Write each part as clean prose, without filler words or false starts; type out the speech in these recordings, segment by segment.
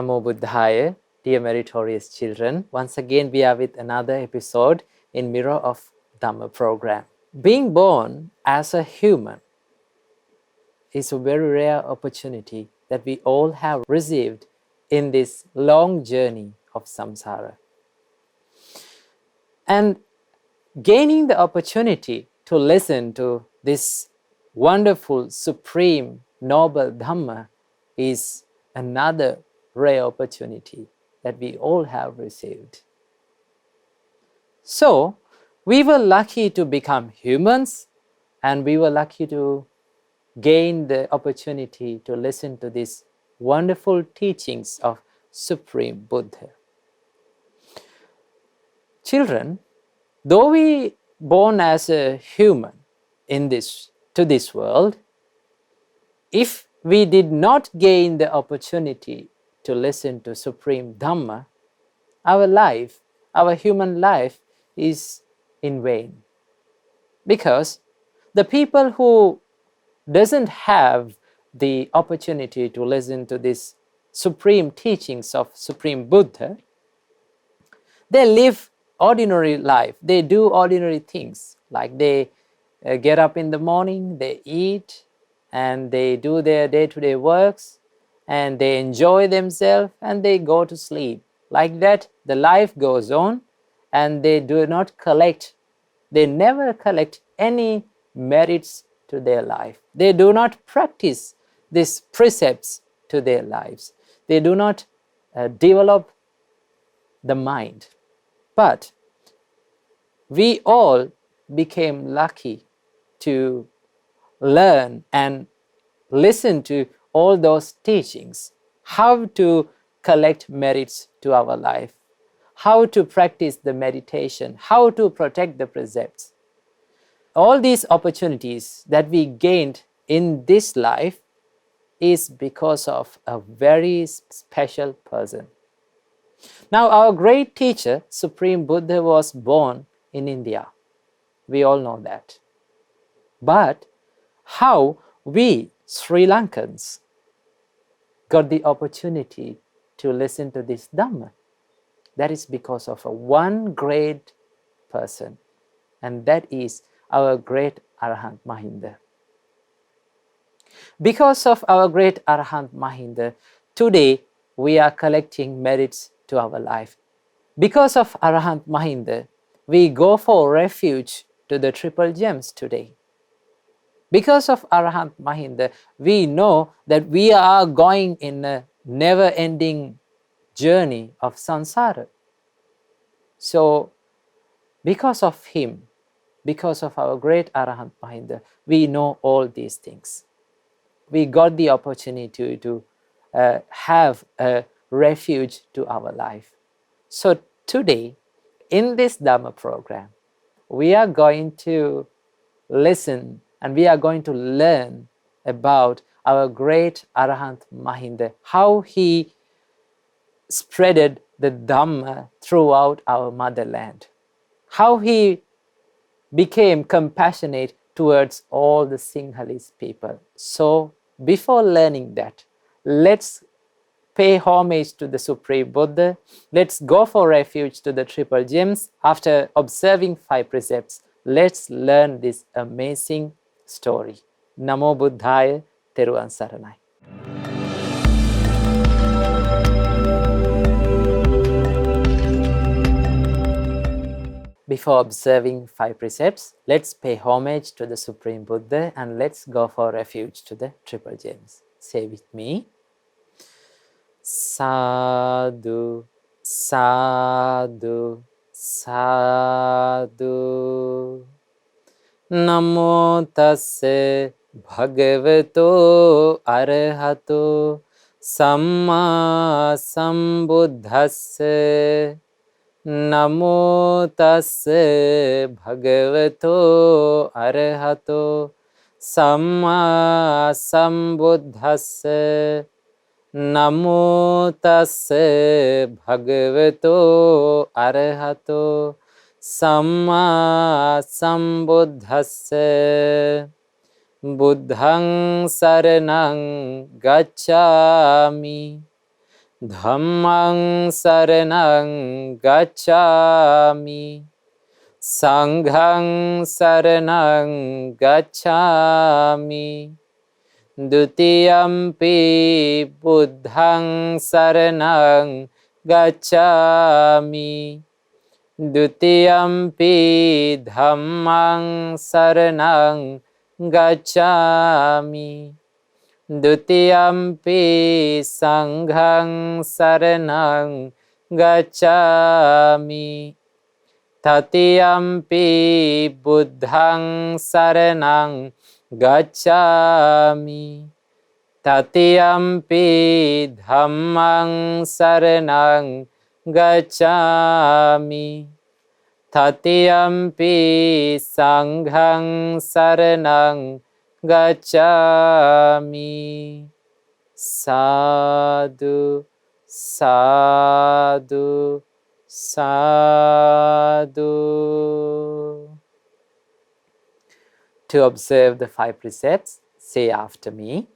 Namo Buddhaya, dear meritorious children. Once again, we are with another episode in Mirror of Dhamma program. Being born as a human is a very rare opportunity that we all have received in this long journey of samsara. And gaining the opportunity to listen to this wonderful, supreme, noble Dhamma is another rare opportunity that we all have received. So, we were lucky to become humans, and we were lucky to gain the opportunity to listen to these wonderful teachings of Supreme Buddha. Children, though we born as a human to this world, if we did not gain the opportunity to listen to Supreme Dhamma, our human life is in vain. Because the people who doesn't have the opportunity to listen to these supreme teachings of Supreme Buddha, they live ordinary life. They do ordinary things, like they get up in the morning, they eat, and they do their day-to-day works, and they enjoy themselves, and they go to sleep. Like that, the life goes on, and they never collect any merits to their life. They do not practice these precepts to their lives. They do not develop the mind. But we all became lucky to learn and listen to all those teachings, how to collect merits to our life, how to practice the meditation, how to protect the precepts. All these opportunities that we gained in this life is because of a very special person. Now, our great teacher, Supreme Buddha, was born in India. We all know that. But how we, Sri Lankans, got the opportunity to listen to this Dhamma, that is because of one great person, and that is our great Arahant Mahinda. Because of our great Arahant Mahinda, today we are collecting merits to our life. Because of Arahant Mahinda, we go for refuge to the triple gems today. Because of Arahant Mahinda, we know that we are going in a never-ending journey of samsara. So, because of him, because of our great Arahant Mahinda, we know all these things. We got the opportunity to have a refuge to our life. So today, in this Dhamma program, we are going to listen and we are going to learn about our great Arahant Mahinda, how he spreaded the Dhamma throughout our motherland, how he became compassionate towards all the Sinhalese people. So, before learning that, let's pay homage to the Supreme Buddha. Let's go for refuge to the triple gems. After observing 5 precepts, let's learn this amazing story. Namo Buddhaya, Theruvan Saranai. Before observing 5 precepts, let's pay homage to the Supreme Buddha and let's go for refuge to the triple gems. Say with me. Sadhu, sadhu, sadhu. Namo tasse bhagavato arahato samma sambuddhasse. Namo tasse bhagavato arahato samma sambuddhasse. Namo tasse bhagavato arahato samma sambuddhasse. Buddhaṃ saranang gacchāmi. Dhammang saranang gacchami. Sanghang saranang gacchami. Dutiyampi buddhang saranang gacchami. Dutiyampi dhammang saranang gacchami. Dutiyampi sanghang saranang gacchami. Tatiyampi buddhang saranang gacchami. Tatiyampi dhammang saranang gacchami. Tatiyampi sanghang saranang gacchami. Sadhu, sadhu, sadhu. To observe the 5 precepts, say after me.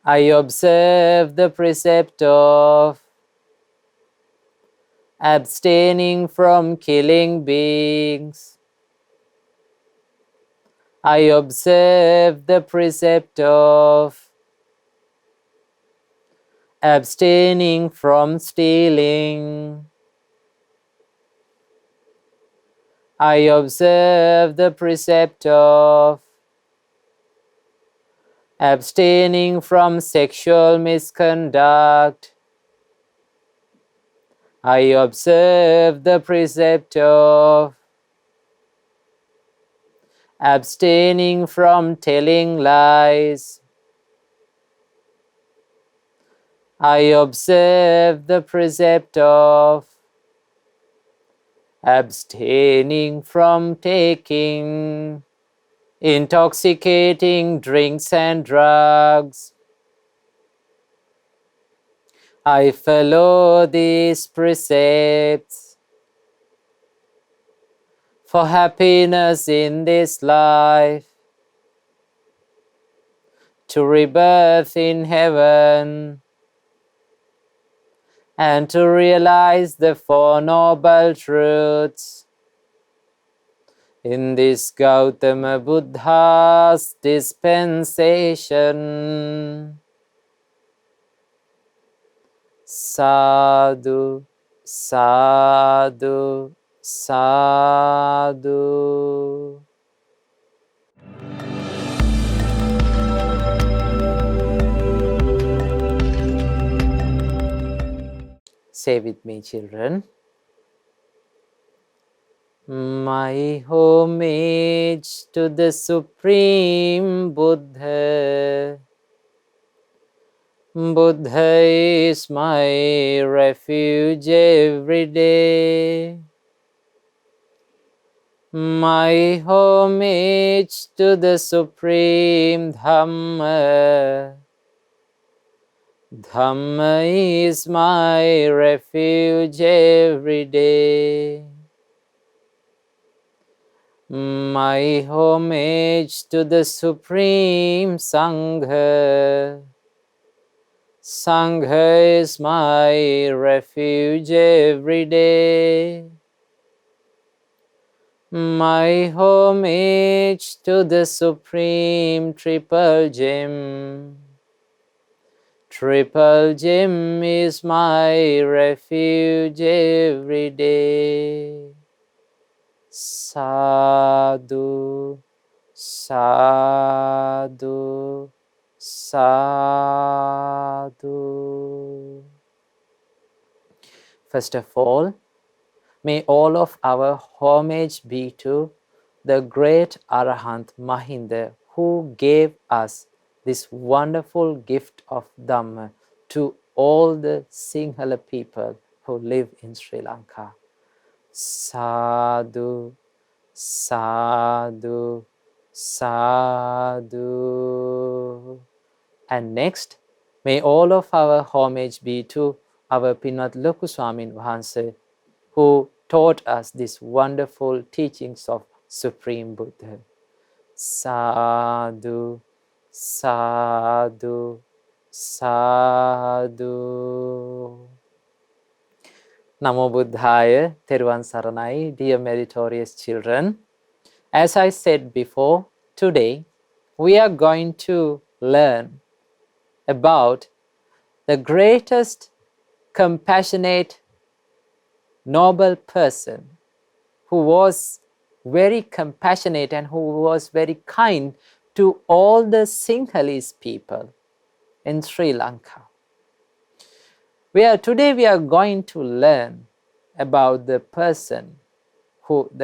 I observe the precept of abstaining from killing beings. I observe the precept of abstaining from stealing. I observe the precept of abstaining from sexual misconduct. I observe the precept of abstaining from telling lies. I observe the precept of abstaining from taking intoxicating drinks and drugs. I follow these precepts for happiness in this life, to rebirth in heaven, and to realize the 4 noble truths in this Gautama Buddha's dispensation. Sadhu, sadhu, sadhu. Say with me, children. My homage to the Supreme Buddha. Buddha is my refuge every day. My homage to the Supreme Dhamma. Dhamma is my refuge every day. My homage to the Supreme Sangha. Sangha is my refuge every day. My homage to the Supreme Triple Gem. Triple Gem is my refuge every day. Sadhu, sadhu, sadhu. First of all, may all of our homage be to the great Arahant Mahinda, who gave us this wonderful gift of Dhamma to all the Sinhala people who live in Sri Lanka. Sadhu, sadhu, sadhu. And next, may all of our homage be to our Pinat Loku Swamin Wahanse, who taught us these wonderful teachings of Supreme Buddha. Sadhu, sadhu, Sadhu. Namo Buddhaya, Theruvan Saranai, dear meritorious children. As I said before, today we are going to learn about the greatest compassionate, noble person who was very compassionate and who was very kind to all the Sinhalese people in Sri Lanka. Today we are going to learn about the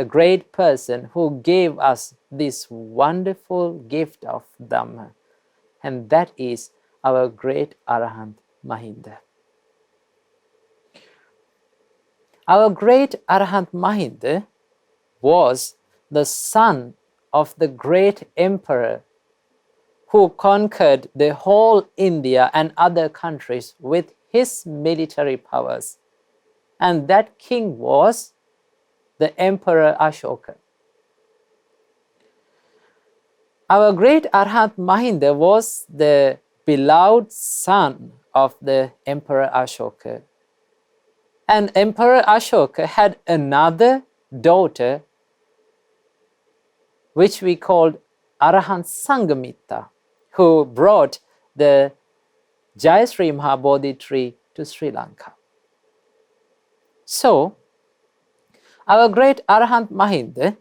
great person who gave us this wonderful gift of Dhamma, and that is our great Arahant Mahinda. Our great Arahant Mahinda was the son of the great emperor who conquered the whole India and other countries with his military powers. And that king was the Emperor Ashoka. Our great Arahant Mahinda was the beloved son of the Emperor Ashoka. And Emperor Ashoka had another daughter which we called Arahant Sanghamitta, who brought the Jayasri Mahabodhi tree to Sri Lanka. So, our great Arahant Mahinda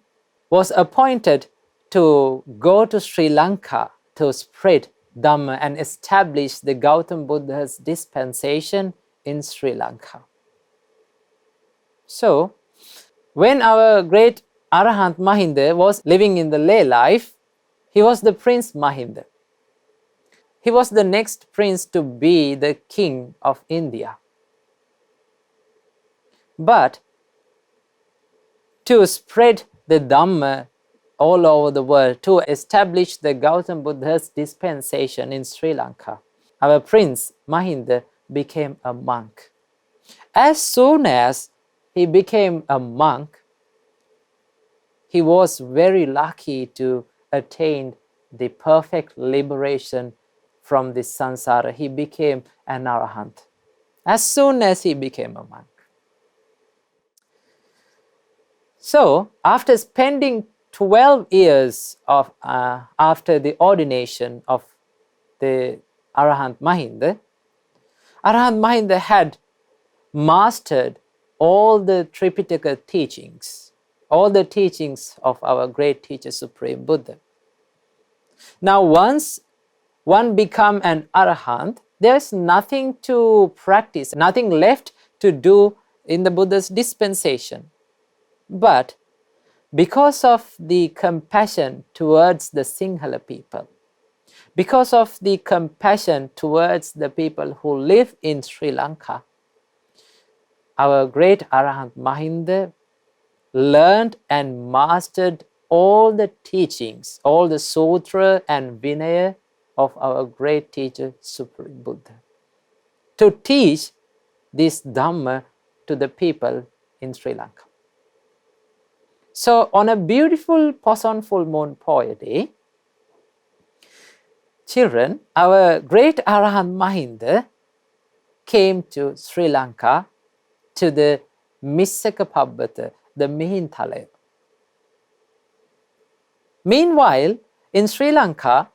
was appointed to go to Sri Lanka to spread Dhamma and establish the Gautam Buddha's dispensation in Sri Lanka. So, when our great Arahant Mahinda was living in the lay life, he was the Prince Mahinda. He was the next prince to be the king of India. But to spread the Dhamma all over the world, to establish the Gautam Buddha's dispensation in Sri Lanka, our Prince Mahinda became a monk. As soon as he became a monk, he was very lucky to attain the perfect liberation from this samsara. He became an Arahant as soon as he became a monk. So, after spending 12 years after the ordination of the Arahant Mahinda, Arahant Mahinda had mastered all the Tripitaka teachings, all the teachings of our great teacher Supreme Buddha. Now, once one becomes an Arahant, there's nothing to practice, nothing left to do in the Buddha's dispensation. But because of the compassion towards the Sinhala people, because of the compassion towards the people who live in Sri Lanka, our great Arahant Mahinda learned and mastered all the teachings, all the sutra and vinaya of our great teacher Supreme Buddha, to teach this Dhamma to the people in Sri Lanka. So, on a beautiful Poson full moon poya day, children, our great Arahant Mahinda came to Sri Lanka to the Missaka Pabbata, the Mihinthalaya. Meanwhile, in Sri Lanka,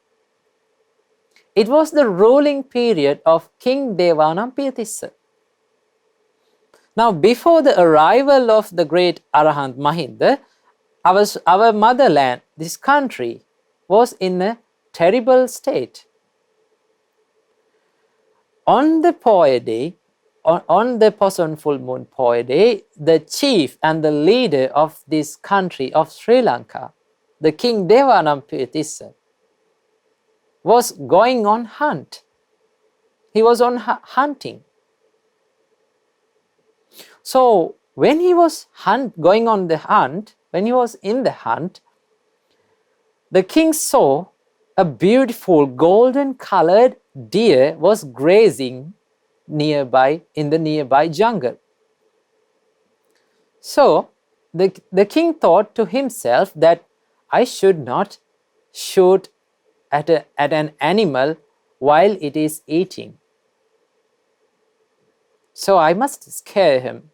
it was the ruling period of King Devanampiyatissa. Now, before the arrival of the great Arahant Mahinda, our motherland, this country, was in a terrible state. On the Poya day, on the Poson full moon Poya day, the chief and the leader of this country of Sri Lanka, the King Devanampiyatissa, was going on hunt. He was on hunting. So, when he was going on the hunt, when he was in the hunt, the king saw a beautiful golden colored deer was grazing nearby in the nearby jungle. So, the king thought to himself that I should not shoot at an animal while it is eating. So I must scare him.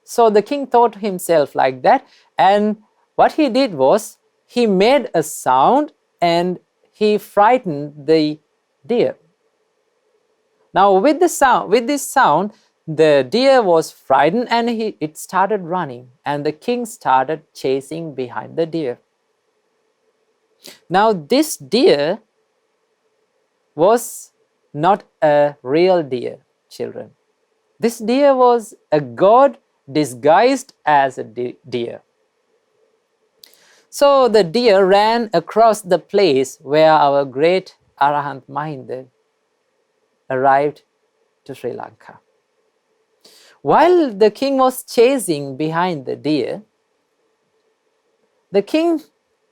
So the king thought to himself like that, and what he did was he made a sound and he frightened the deer. Now with this sound, the deer was frightened and it started running, and the king started chasing behind the deer. Now this deer was not a real deer, children. This deer was a god disguised as a deer. So the deer ran across the place where our great Arahant Mahinda arrived to Sri Lanka. While the king was chasing behind the deer, the king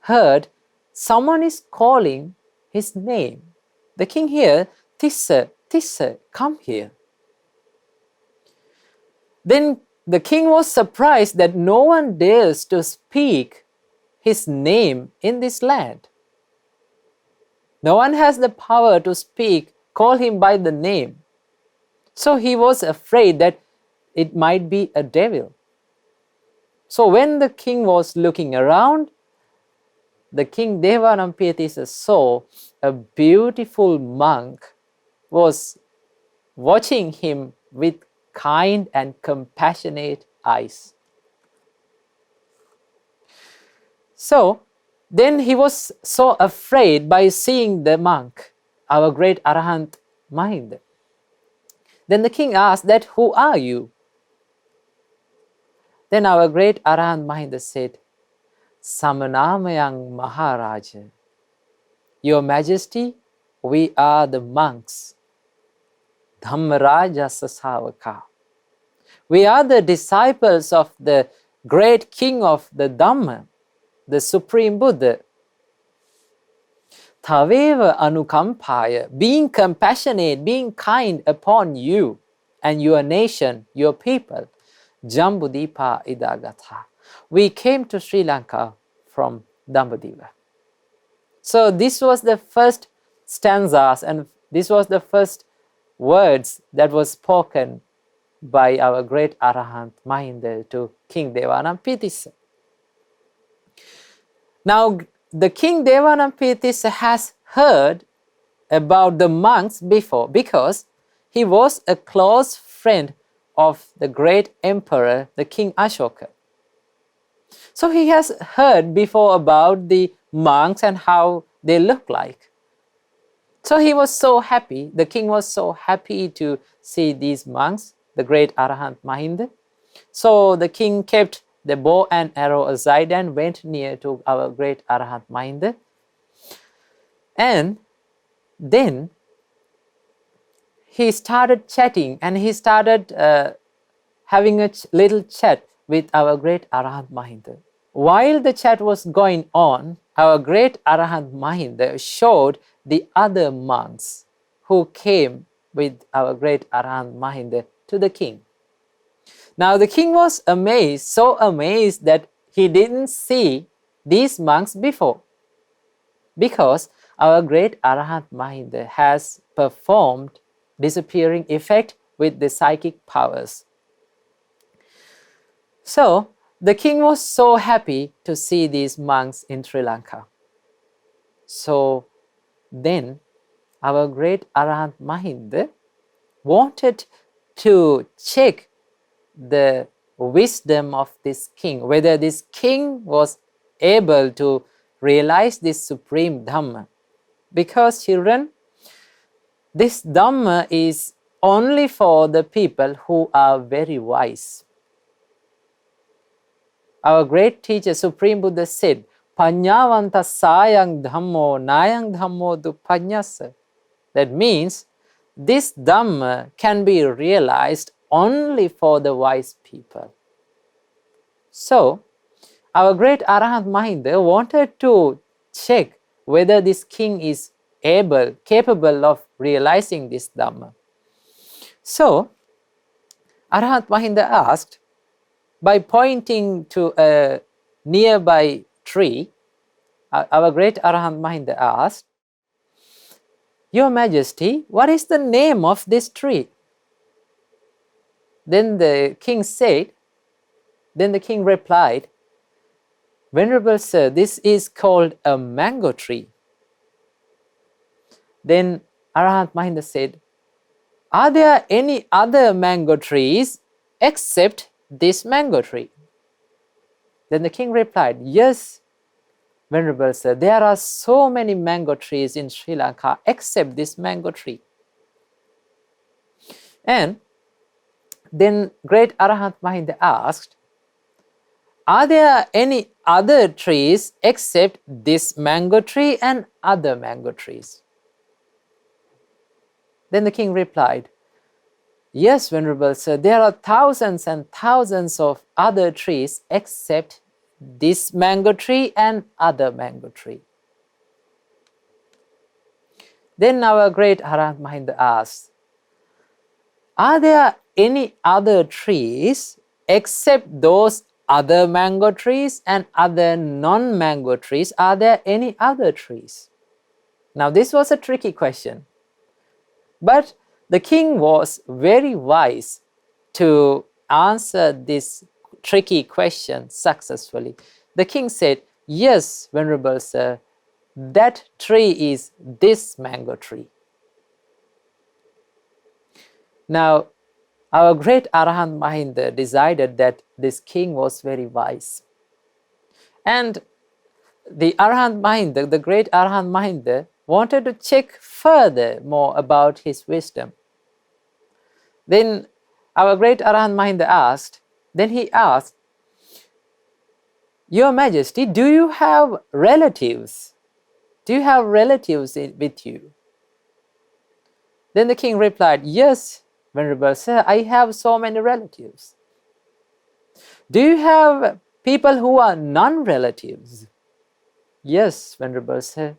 heard someone is calling his name. The king heard, "Tissa, Tissa, come here." Then the king was surprised that no one dares to speak his name in this land. No one has the power to speak, call him by the name. So he was afraid that it might be a devil. So when the king was looking around, the king Devanampiyatissa saw a beautiful monk was watching him with kind and compassionate eyes. So then he was so afraid by seeing the monk, our great Arahant Mahinda. Then the king asked that, "Who are you?" Then our great Arahant Mahinda said, "Samanamayang Maharaja, Your Majesty, we are the monks. Dhammaraja Sasavaka. We are the disciples of the great king of the Dhamma, the Supreme Buddha. Taveva anukampaya, being compassionate, being kind upon you and your nation, your people. Jambudipa idagatha. We came to Sri Lanka from Dambadiva." So this was the first stanzas and this was the first words that was spoken by our great Arahant Mahinda to King Devanampiyatissa. Now the King Devanampiyatissa has heard about the monks before because he was a close friend of the great emperor, the King Ashoka. So he has heard before about the monks and how they look like. So he was so happy, the king was so happy to see these monks, the great Arahant Mahinda. So the king kept the bow and arrow aside and went near to our great Arahant Mahinda. And then he started chatting and he started having a little chat with our great Arahant Mahinda. While the chat was going on, our great Arahant Mahinda showed the other monks who came with our great Arahant Mahinda to the king. Now the king was amazed, so amazed that he didn't see these monks before, because our great Arahant Mahinda has performed disappearing effect with the psychic powers. So the king was so happy to see these monks in Sri Lanka. So then our great Arahant Mahinda wanted to check the wisdom of this king, whether this king was able to realize this Supreme Dhamma. Because children, this Dhamma is only for the people who are very wise. Our great teacher Supreme Buddha said, "Panyavanta sayang dhammo nayang dhammo dupanyasa." That means this Dhamma can be realized only for the wise people. So our great Arahant Mahinda wanted to check whether this king is capable of realizing this Dhamma. So Arahant Mahinda asked, by pointing to a nearby tree, our great Arahant Mahinda asked, "Your Majesty, what is the name of this tree?" Then the king replied, "Venerable sir, this is called a mango tree." Then Arahant Mahinda said, "Are there any other mango trees except this mango tree?" Then the king replied, "Yes, Venerable sir, there are so many mango trees in Sri Lanka except this mango tree." And then great Arahant Mahinda asked, "Are there any other trees except this mango tree and other mango trees?" Then the king replied, "Yes, Venerable sir, there are thousands and thousands of other trees except this mango tree and other mango tree." Then our great Arahant Mahinda asked, "Are there any other trees except those other mango trees and other non-mango trees? Are there any other trees?" Now this was a tricky question, but the king was very wise to answer this tricky question successfully. The king said, "Yes, Venerable sir, that tree is this mango tree." Now, our great Arahant Mahinda decided that this king was very wise. And the Arahant Mahinda, the great Arahant Mahinda, wanted to check further more about his wisdom. Then our great Arahant Mahinda asked, "Your Majesty, do you have relatives? Do you have relatives with you?" Then the king replied, "Yes, Venerable sir, I have so many relatives." "Do you have people who are non-relatives?" "Yes, Venerable sir,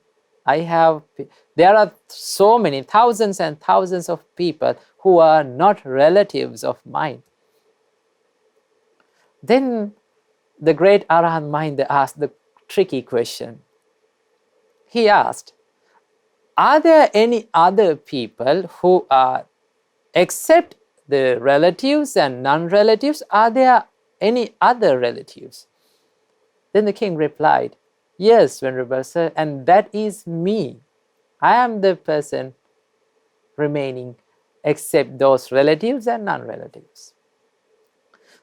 there are so many, thousands and thousands of people who are not relatives of mine." Then the great Arahant Mahinda asked the tricky question. He asked, "Are there any other people who are, except the relatives and non-relatives, are there any other relatives?" Then the king replied, "Yes, Venerable sir, and that is me. I am the person remaining except those relatives and non-relatives."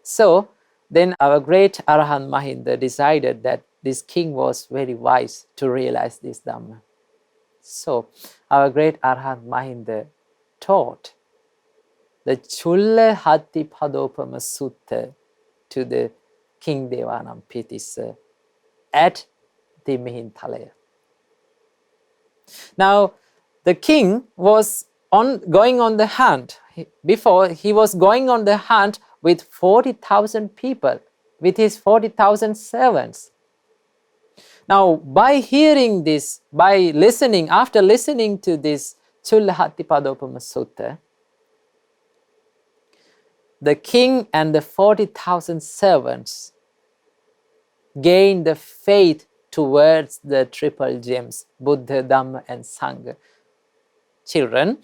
So then our great Arahant Mahinda decided that this king was very wise to realize this Dhamma. So our great Arahant Mahinda taught the Chulla Hatti Padopama Sutta to the King Devanam at the Mihinthalaya. Now, the king was going on the hunt. Before, he was going on the hunt with 40,000 people, with his 40,000 servants. Now, by hearing this, after listening to this Chulla Hatti Padopama Sutta, the king and the 40,000 servants gained the faith towards the triple gems, Buddha, Dhamma, and Sangha. Children,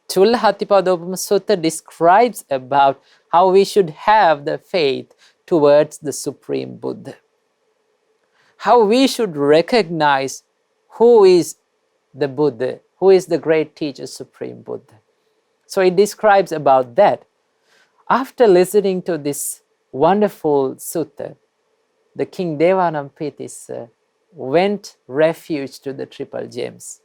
Chulla Hatti Padopama Sutta describes about how we should have the faith towards the Supreme Buddha. How we should recognize who is the Buddha, who is the great teacher, Supreme Buddha. So it describes about that. After listening to this wonderful sutta, the King Devanam went refuge to the triple gems.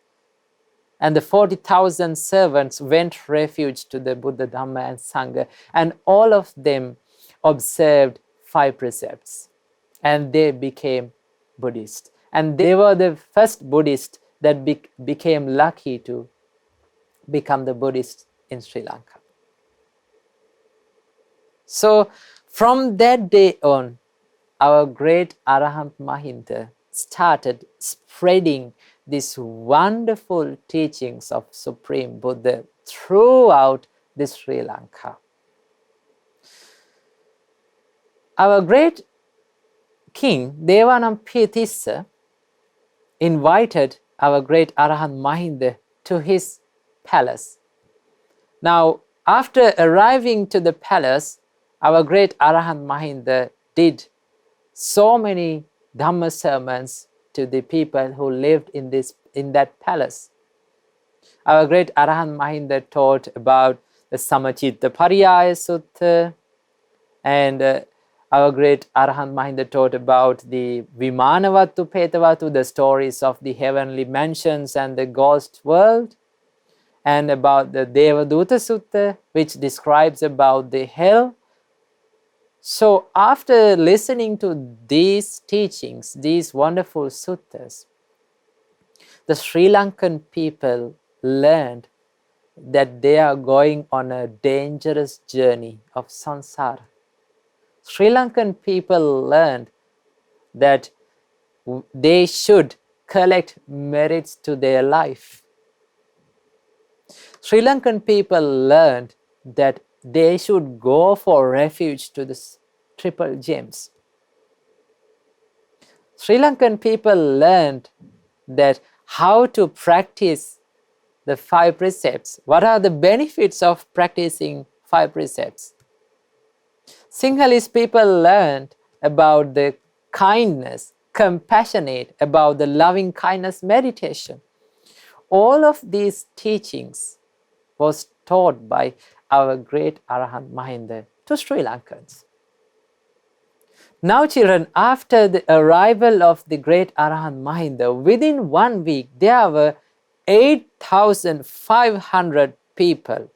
And the 40,000 servants went refuge to the Buddha, Dhamma, and Sangha. And all of them observed 5 precepts. And they became Buddhist. And they were the first Buddhists that became lucky to become the Buddhist in Sri Lanka. So from that day on, our great Arahant Mahinda started spreading these wonderful teachings of Supreme Buddha throughout the Sri Lanka. Our great king Devanam invited our great Arahant Mahinda to his palace. Now, after arriving to the palace, our great Arahant Mahinda did so many Dhamma sermons to the people who lived in that palace. Our great Arahant Mahinda taught about the Samacitta Pariyaya Sutta, and our great Arahant Mahinda taught about the Vimanavatu Petavatu, the stories of the heavenly mansions and the ghost world, and about the Devaduta Sutta, which describes about the hell. So after listening to these teachings, these wonderful suttas, the Sri Lankan people learned that they are going on a dangerous journey of samsara. Sri Lankan people learned that they should collect merits to their life. Sri Lankan people learned that they should go for refuge to the triple gems. Sri Lankan people learned that how to practice the 5 precepts. What are the benefits of practicing 5 precepts? Sinhalese people learned about the kindness, compassionate, about the loving kindness meditation. All of these teachings was taught by our great Arahant Mahinda to Sri Lankans. Now children, after the arrival of the great Arahant Mahinda, within 1 week there were 8,500 people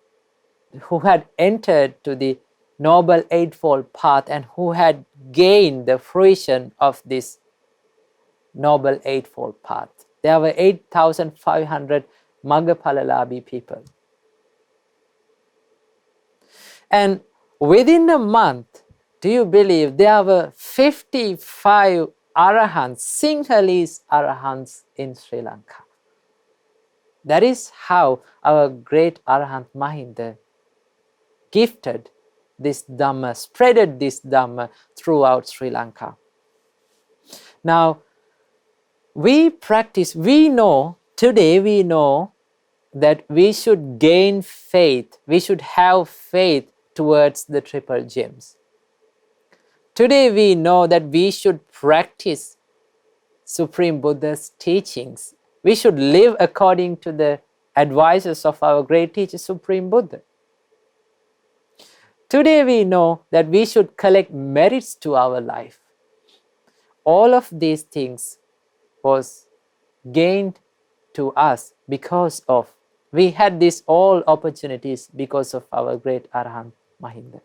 who had entered to the Noble Eightfold Path and who had gained the fruition of this Noble Eightfold Path. There were 8,500 Maggapalalabhi people. And within a month, do you believe there were 55 Arahants, Sinhalese Arahants in Sri Lanka? That is how our great Arahant Mahinda gifted this Dhamma, spreaded this Dhamma throughout Sri Lanka. Now, today we know that we should gain faith, we should have faith towards the triple gems. Today we know that we should practice Supreme Buddha's teachings. We should live according to the advices of our great teacher, Supreme Buddha. Today we know that we should collect merits to our life. All of these things was gained to us because of, we had these all opportunities because of our great Arahant Mahinda.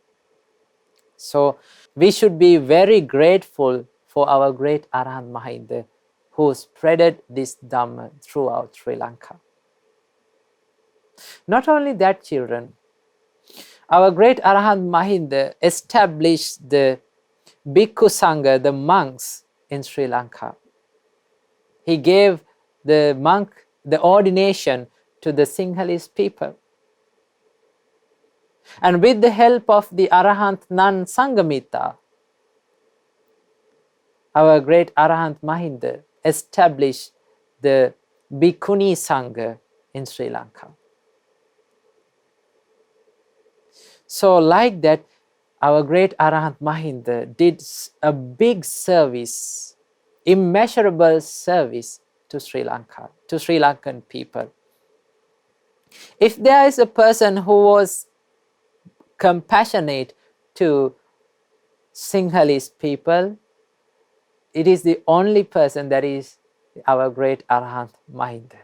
So we should be very grateful for our great Arahant Mahinda who spreaded this Dhamma throughout Sri Lanka. Not only that, children, our great Arahant Mahinda established the Bhikkhu Sangha, the monks in Sri Lanka. He gave the monk the ordination to the Sinhalese people. And with the help of the Arahant Nan Sanghamitta, our great Arahant Mahinda established the Bhikkhuni Sangha in Sri Lanka. So like that, our great Arahant Mahinda did a big service, immeasurable service to Sri Lanka, to Sri Lankan people. If there is a person who was compassionate to Sinhalese people, it is the only person that is our great Arahant Mahinda.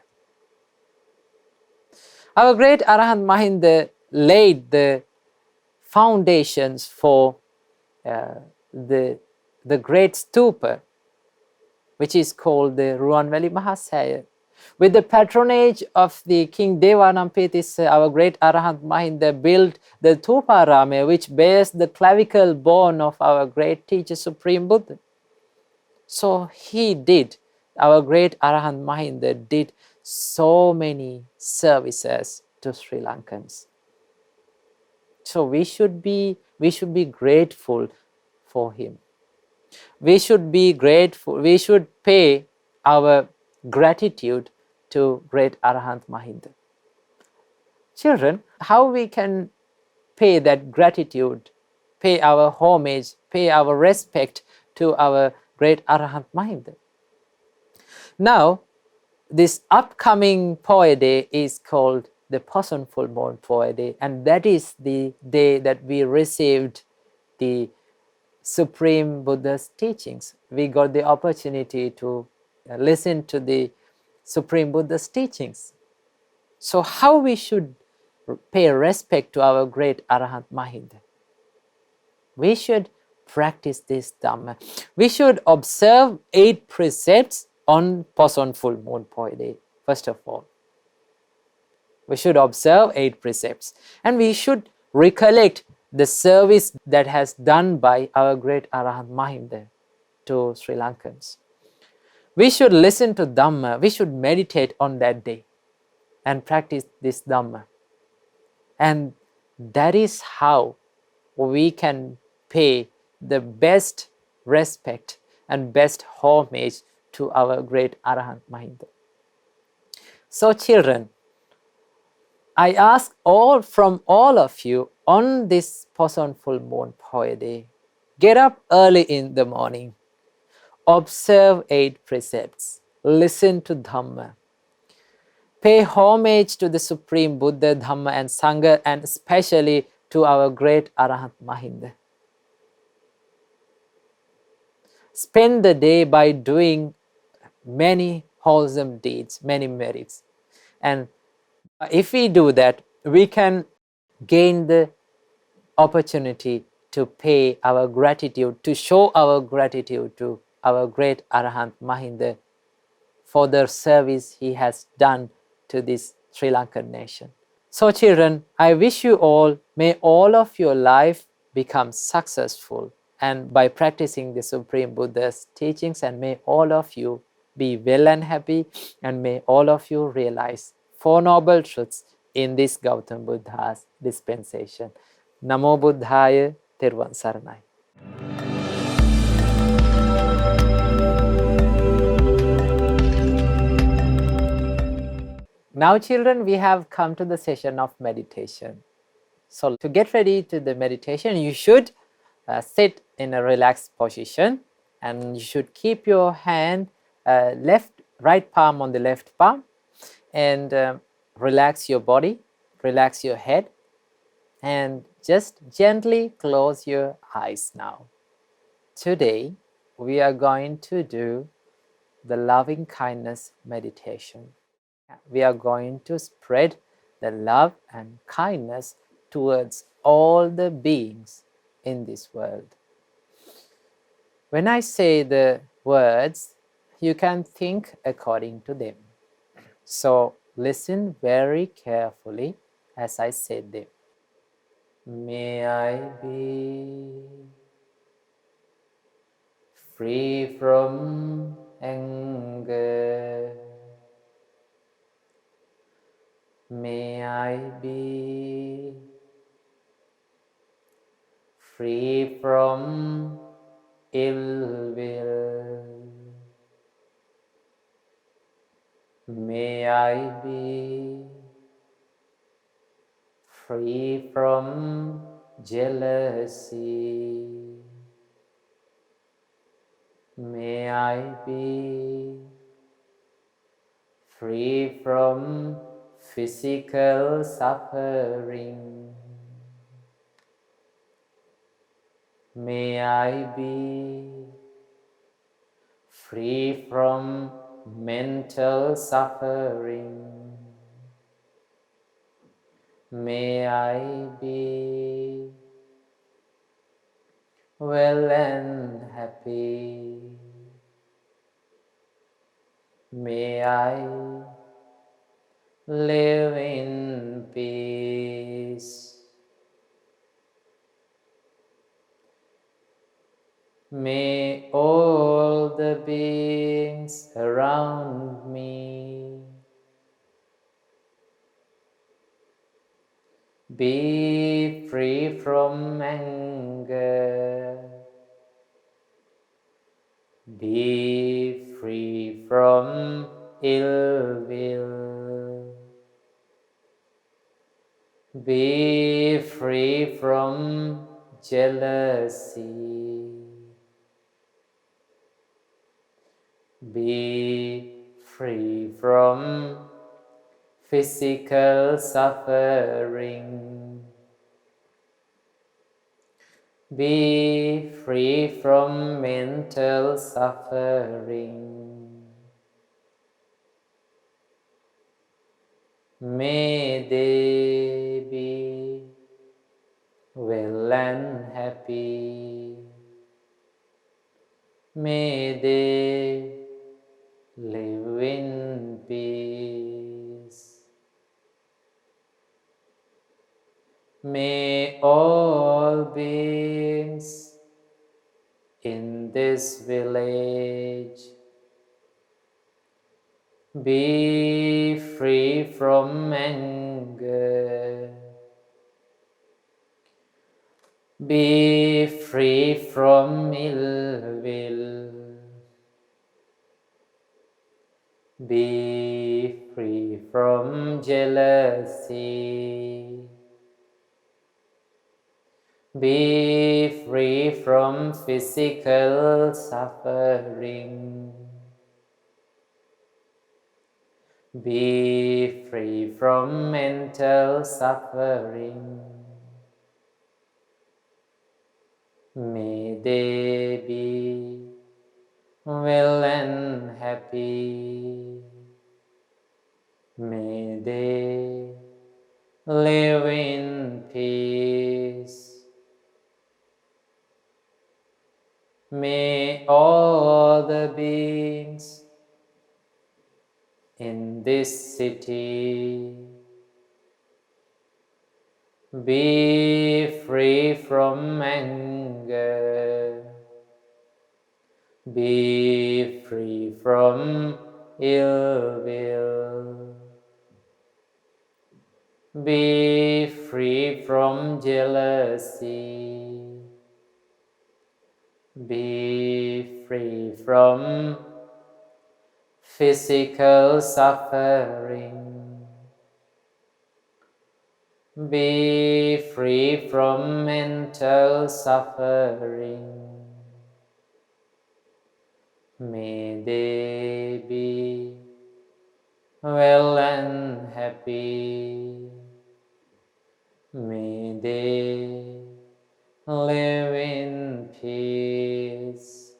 Our great Arahant Mahinda laid the foundations for the great stupa, which is called the Ruanveli Mahasaya. With the patronage of the King Devanampetis, our great Arahant Mahinda built the Thuparame, which bears the clavicle bone of our great teacher, Supreme Buddha. So he did, our great Arahant Mahinda did so many services to Sri Lankans. So we should be grateful for him. We should be grateful, we should pay our gratitude to great Arahant Mahinda. Children, how we can pay that gratitude, pay our homage, pay our respect to our great Arahant Mahinda? Now, this upcoming Poet Day is called the Poson Full Moon Poet Day, and that is the day that we received the Supreme Buddha's teachings. We got the opportunity to listen to the Supreme Buddha's teachings. So how we should pay respect to our great Arahant Mahinda? We should practice this Dhamma. We should observe 8 precepts on Poson Full Moon Poet Day, first of all. We should observe 8 precepts, and we should recollect the service that has done by our great Arahant Mahinda to Sri Lankans. We should listen to Dhamma, we should meditate on that day and practice this Dhamma. And that is how we can pay the best respect and best homage to our great Arahant Mahinda. So children, I ask from all of you on this Poson Full Moon Poet Day, get up early in the morning, observe 8 precepts, listen to Dhamma, pay homage to the Supreme Buddha, Dhamma and Sangha, and especially to our great Arahant Mahinda. Spend the day by doing many wholesome deeds, many merits. And if we do that, we can gain the opportunity to pay our gratitude, to show our gratitude to our great Arahant Mahinda for the service he has done to this Sri Lankan nation. So children, I wish you all, may all of your life become successful, and by practicing the Supreme Buddha's teachings, and may all of you be well and happy, and may all of you realize 4 noble truths in this Gautam Buddha's dispensation. Namo Buddhaya, Therwan Saranai. Now children, we have come to the session of meditation. So to get ready to the meditation, you should sit in a relaxed position, and you should keep your hand right palm on the left palm, and relax your body, relax your head, and just gently close your eyes now. Today, we are going to do the loving kindness meditation. We are going to spread the love and kindness towards all the beings in this world. When I say the words, you can think according to them. So listen very carefully as I say them. May I be free from anger. May I be free from ill will. May I be free from jealousy. May I be free from physical suffering. May I be free from mental suffering. May I be well and happy. May I live in peace. May all the beings around me be free from anger, be free from ill will. Be free from jealousy. Be free from physical suffering. Be free from mental suffering. May they be well and happy. May they live in peace. May all beings in this village be free from anger. Be free from ill will. Be free from jealousy. Be free from physical suffering. Be free from mental suffering. May they be well and happy. May they live in peace. May all the beings in this city be free from anger. Be free from ill will. Be free from jealousy. Be free from physical suffering. Be free from mental suffering. May they be well and happy. May they live in peace.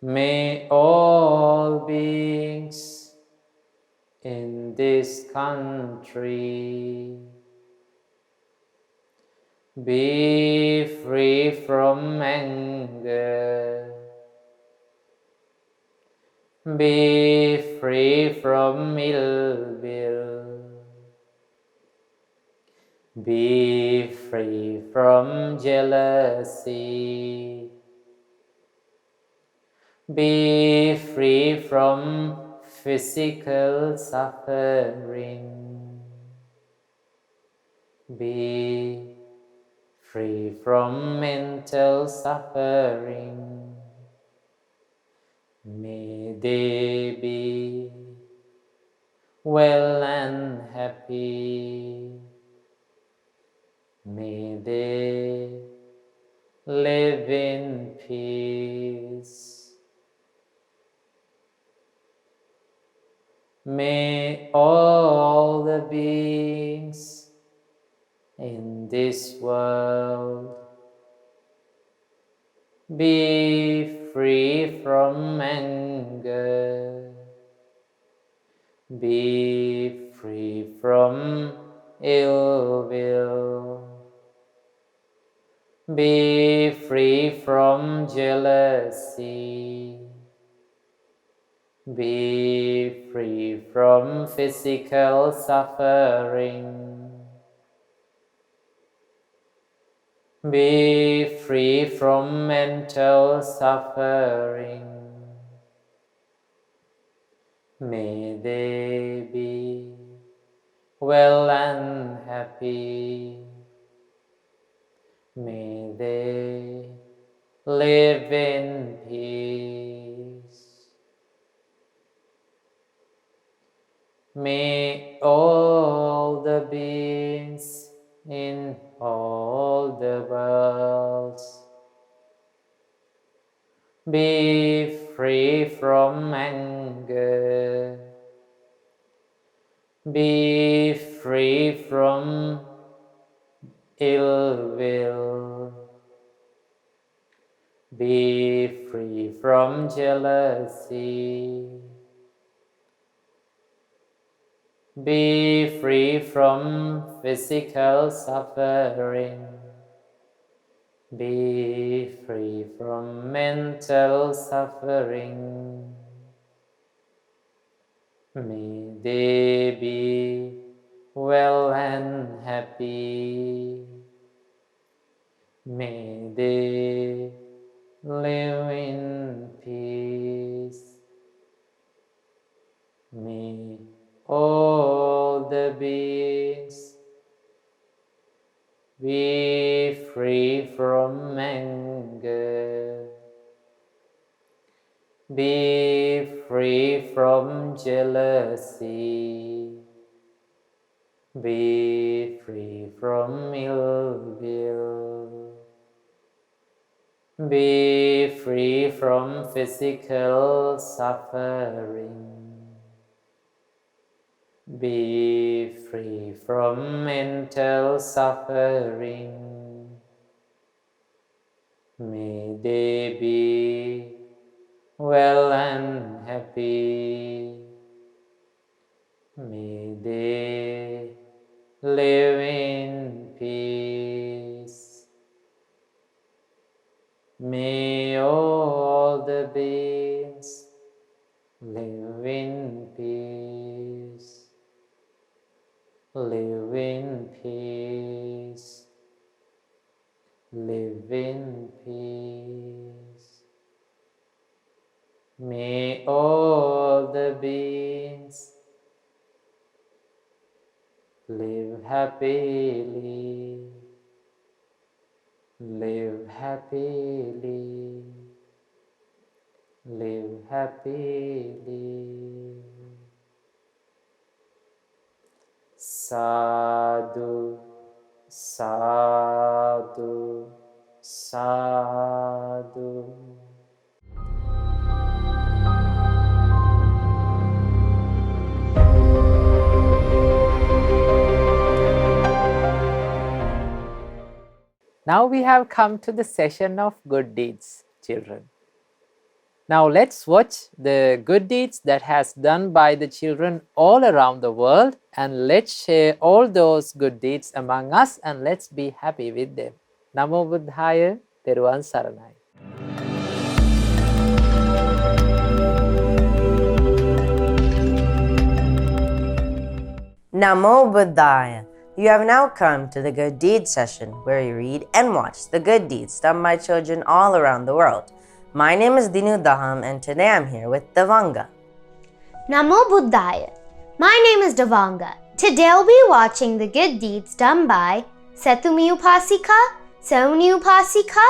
May all beings in this country be free from anger. Be free from ill will. Be free from jealousy. Be free from physical suffering. Be free from mental suffering. May they be well and happy. May they live in peace. May all the beings in this world be free from anger. Be free from ill will. Be free from jealousy. Be free from physical suffering. Be free from mental suffering. May they be well and happy. May they live in peace. May all the beings in all the worlds be free from anger, be free from ill will, be free from jealousy, be free from physical suffering, be free from mental suffering. May they be well and happy. May they live in peace. May all the beings be free from anger, be free from jealousy, be free from ill will, be free from physical suffering, be free from mental suffering. May they be well and happy. May they live in peace. May all the beings live in peace. Live in peace. Live in peace. May all the beings live happily. Live happily. Live happily. Sadhu, sadhu, sadhu. Now we have come to the session of good deeds, children. Now let's watch the good deeds that has done by the children all around the world, and let's share all those good deeds among us, and let's be happy with them. Namo Buddhaya, Theruvan Saranai. Namo Buddhaya. You have now come to the good deeds session where you read and watch the good deeds done by children all around the world. My name is Dinu Daham and today I'm here with Devanga. Namo Buddhaya. My name is Devanga. Today I'll be watching the good deeds done by Setumi Upasika, Soni Upasika,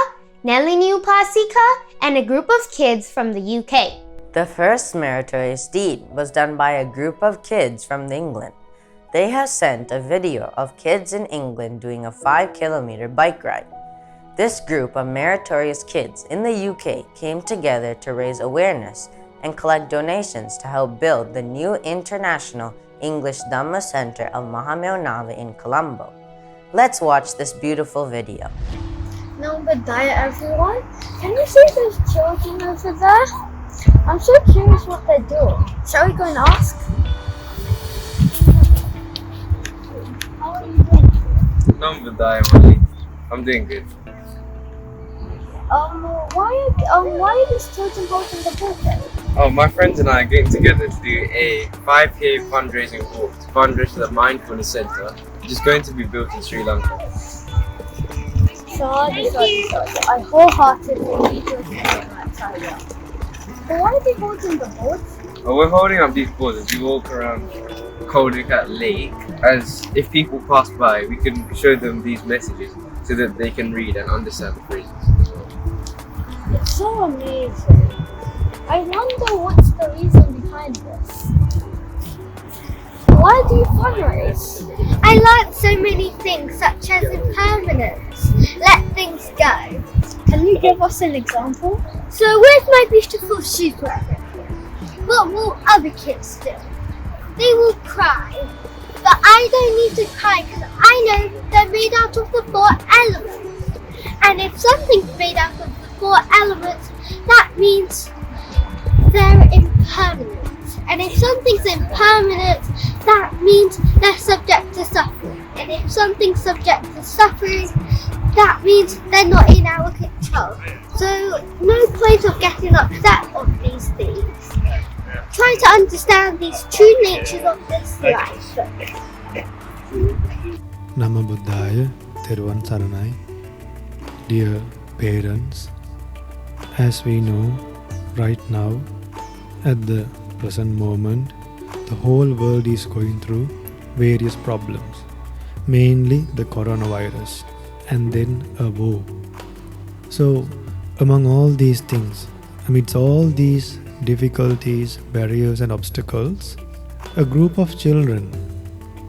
Nelini Upasika, and a group of kids from the UK. The first meritorious deed was done by a group of kids from England. They have sent a video of kids in England doing a 5-kilometer bike ride. This group of meritorious kids in the UK came together to raise awareness and collect donations to help build the new International English Dhamma Center of Mahamelnava in Colombo. Let's watch this beautiful video. Namo Buddhaya, everyone. Can you see those children over there? I'm so curious what they're doing. Shall we go and ask? How are you doing? Namo Buddhaya, Molly. I'm doing good. Why are these children holding the book then? Oh, my friends and I are getting together to do a 5K fundraising walk to fundraise for the Mindfulness Center, which is going to be built in Sri Lanka. Sorry. I wholeheartedly need your idea. But why are they holding the boards? Well, we're holding up these boards as we walk around Koldikat Lake, as if people pass by, we can show them these messages so that they can read and understand the phrases. It's so amazing. I wonder what's the reason behind this. do fundraise? I learned so many things such as impermanence, let things go. Can you give us an example? So where's my beautiful super? What will other kids do? They will cry. But I don't need to cry because I know they're made out of the 4 elements. And if something's made out of the 4 elements, that means they're impermanent. And if something's impermanent, that means they're subject to suffering. And if something's subject to suffering, that means they're not in our control. So no point of getting upset on these things. Try to understand these true natures of this life. Nama Buddhaya, Theruvan Saranai. Dear parents, as we know, right now, at the present moment, the whole world is going through various problems, mainly the coronavirus and then a war. So, among all these things, amidst all these difficulties, barriers and obstacles, a group of children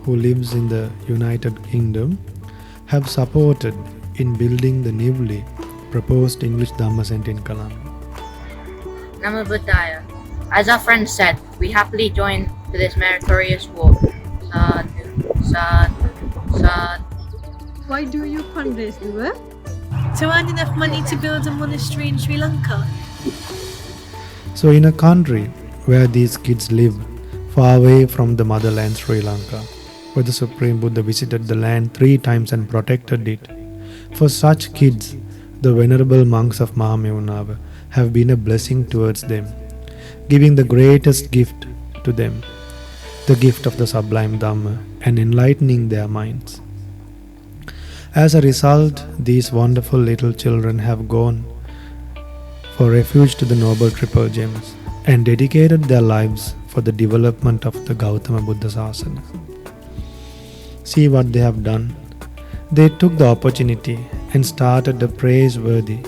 who lives in the United Kingdom have supported in building the newly proposed English Dhamma Center in Colombo. Nama Buddhaya. As our friend said, we happily join to this meritorious war. Sadhu, sadhu, sadhu. Why do you fundraise, Luwa? To earn enough money to build a monastery in Sri Lanka. So in a country where these kids live, far away from the motherland Sri Lanka, where the Supreme Buddha visited the land 3 times and protected it, for such kids, the venerable monks of Mahamevunava have been a blessing towards them, giving the greatest gift to them, the gift of the Sublime Dhamma, and enlightening their minds. As a result, these wonderful little children have gone for refuge to the Noble Triple Gems and dedicated their lives for the development of the Gautama Buddha Sasana. See what they have done. They took the opportunity and started a praiseworthy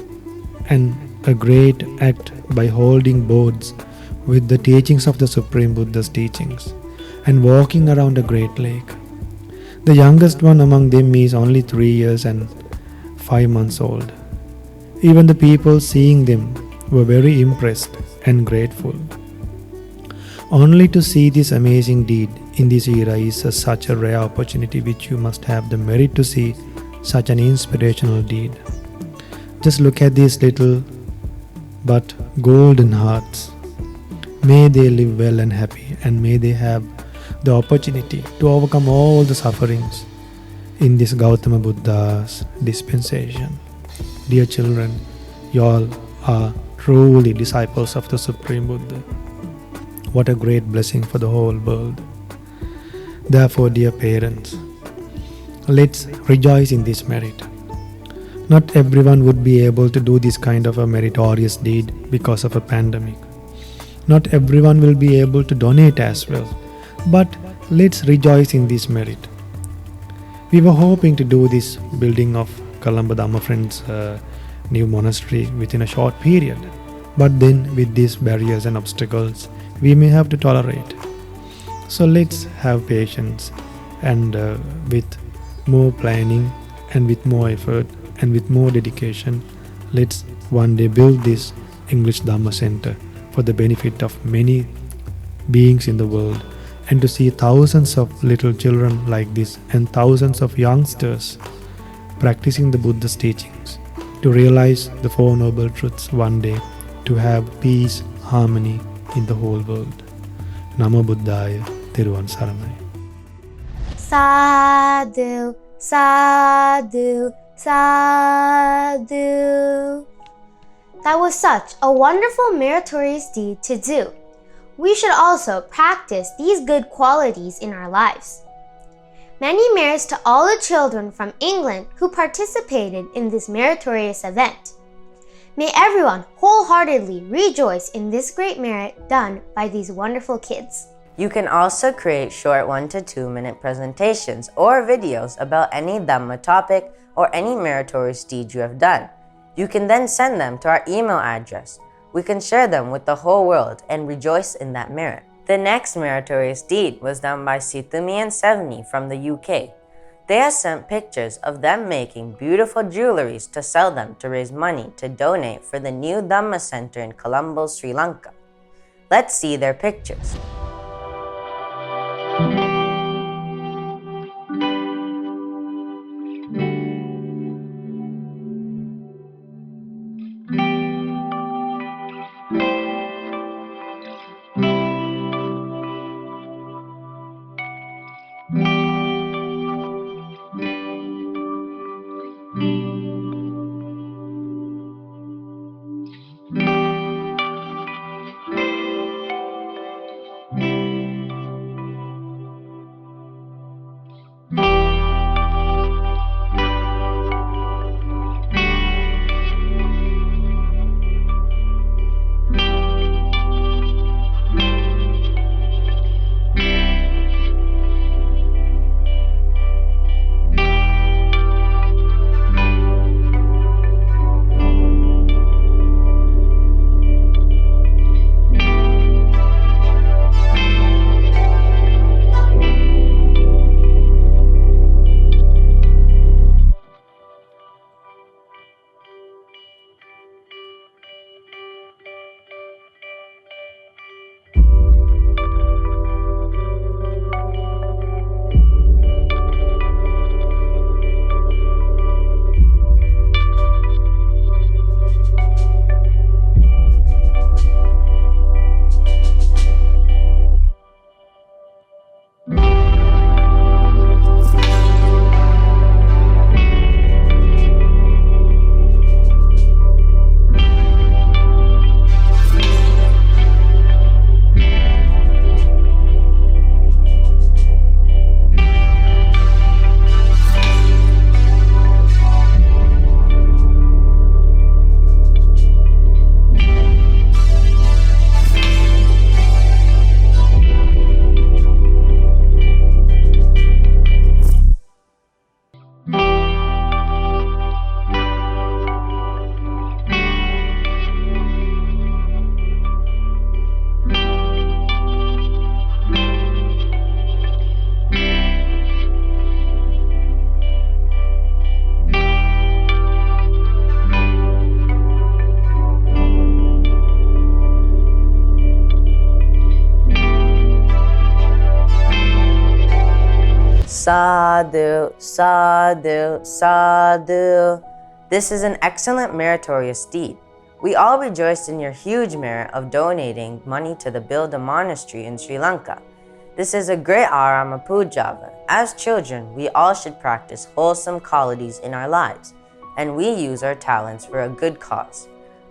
and a great act by holding boards with the teachings of the Supreme Buddha's teachings and walking around a great lake. The youngest one among them is only 3 years and 5 months old. Even the people seeing them were very impressed and grateful. Only to see this amazing deed in this era is such a rare opportunity which you must have the merit to see such an inspirational deed. Just look at these little but golden hearts. May they live well and happy, and may they have the opportunity to overcome all the sufferings in this Gautama Buddha's dispensation. Dear children, you all are truly disciples of the Supreme Buddha. What a great blessing for the whole world. Therefore, dear parents, let's rejoice in this merit. Not everyone would be able to do this kind of a meritorious deed because of a pandemic. Not everyone will be able to donate as well. But let's rejoice in this merit. We were hoping to do this building of Colombo Dhamma Friends new monastery within a short period. But then with these barriers and obstacles, we may have to tolerate. So let's have patience and with more planning and with more effort and with more dedication, let's one day build this English Dhamma Center for the benefit of many beings in the world, and to see thousands of little children like this and thousands of youngsters practicing the Buddha's teachings, to realize the 4 noble truths one day, to have peace, harmony in the whole world. Namo Buddhaya, Theruvan Saranai. Sadhu, sadhu, sadhu. That was such a wonderful meritorious deed to do. We should also practice these good qualities in our lives. Many merits to all the children from England who participated in this meritorious event. May everyone wholeheartedly rejoice in this great merit done by these wonderful kids. You can also create short 1 to 2 minute presentations or videos about any Dhamma topic or any meritorious deed you have done. You can then send them to our email address. We can share them with the whole world and rejoice in that merit. The next meritorious deed was done by Situmi and Sevni from the UK. They have sent pictures of them making beautiful jewelries to sell them to raise money to donate for the new Dhamma Center in Colombo, Sri Lanka. Let's see their pictures. Sadhu, sadhu, sadhu. This is an excellent meritorious deed. We all rejoiced in your huge merit of donating money to build a monastery in Sri Lanka. This is a great Arama Pujava. As children, we all should practice wholesome qualities in our lives, and we use our talents for a good cause.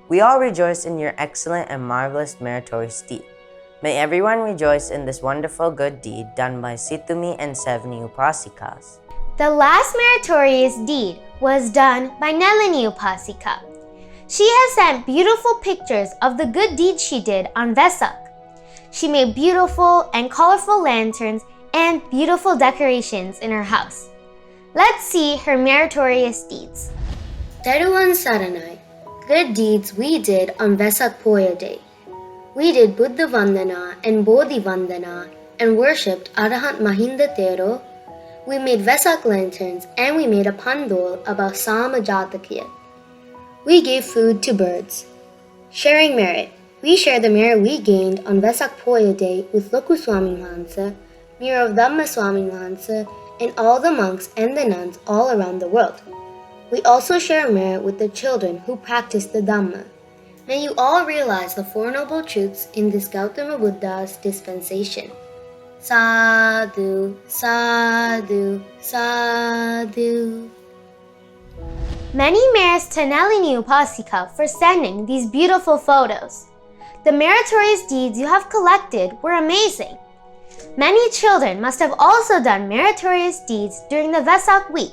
We all rejoice in your excellent and marvelous meritorious deed. May everyone rejoice in this wonderful good deed done by Situmi and Sevni Upasikas. The last meritorious deed was done by Nalini Upasika. She has sent beautiful pictures of the good deeds she did on Vesak. She made beautiful and colorful lanterns and beautiful decorations in her house. Let's see her meritorious deeds. Teruvan Saranai. Good deeds we did on Vesak Poya Day. We did Buddha Vandana and Bodhi Vandana and worshipped Arahant Mahinda Thero. We made Vesak lanterns and we made a pandol about Sama Jatakya. We gave food to birds. Sharing merit. We share the merit we gained on Vesak Poya Day with Loku Swami Mahansa, Mir of Dhamma Swami Mahansa, and all the monks and the nuns all around the world. We also share merit with the children who practice the Dhamma. May you all realize the Four Noble Truths in this Gautama Buddha's dispensation. Sadhu, sadhu, sadhu. Many merits to Nalini Upasika for sending these beautiful photos. The meritorious deeds you have collected were amazing. Many children must have also done meritorious deeds during the Vesak week.